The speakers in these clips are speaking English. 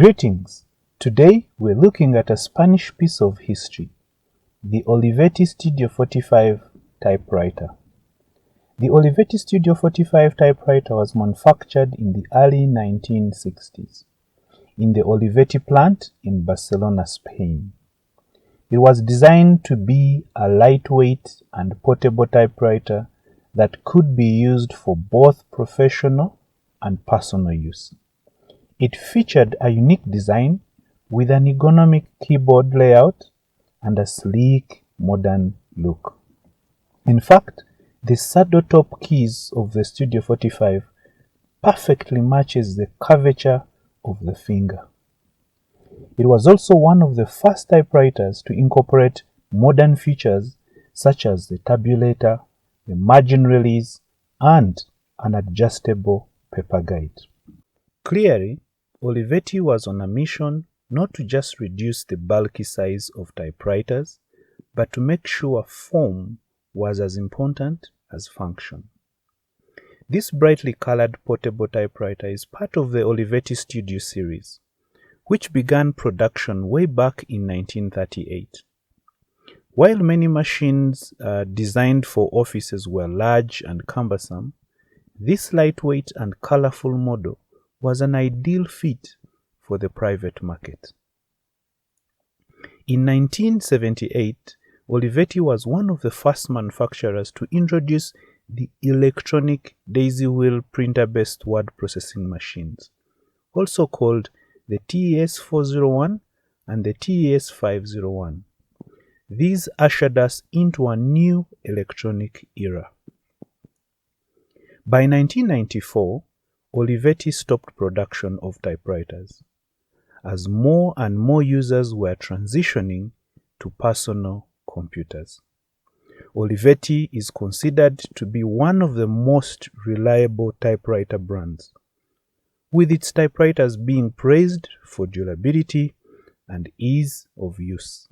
Greetings! Today we're looking at a Spanish piece of history, the Olivetti Studio 45 typewriter. The Olivetti Studio 45 typewriter was manufactured in the early 1960s in the Olivetti plant in Barcelona, Spain. It was designed to be a lightweight and portable typewriter that could be used for both professional and personal use. It featured a unique design with an ergonomic keyboard layout and a sleek, modern look. In fact, the saddle top keys of the Studio 45 perfectly matches the curvature of the finger. It was also one of the first typewriters to incorporate modern features such as the tabulator, the margin release, and an adjustable paper guide. Clearly, Olivetti was on a mission not to just reduce the bulky size of typewriters, but to make sure form was as important as function. This brightly colored portable typewriter is part of the Olivetti Studio series, which began production way back in 1938. While many machines designed for offices were large and cumbersome, this lightweight and colorful model was an ideal fit for the private market. In 1978, Olivetti was one of the first manufacturers to introduce the electronic daisy wheel printer-based word processing machines, also called the TES-401 and the TES-501. These ushered us into a new electronic era. By 1994, Olivetti stopped production of typewriters, as more and more users were transitioning to personal computers. Olivetti is considered to be one of the most reliable typewriter brands, with its typewriters being praised for durability and ease of use.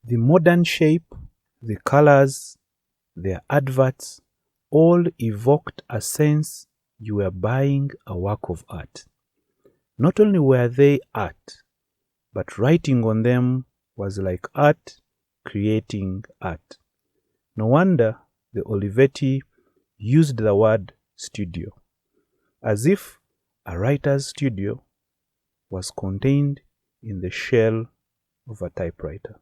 The modern shape, the colors, their adverts, all evoked a sense you were buying a work of art. Not only were they art, but writing on them was like art creating art. No wonder the Olivetti used the word studio. as if a writer's studio was contained in the shell of a typewriter.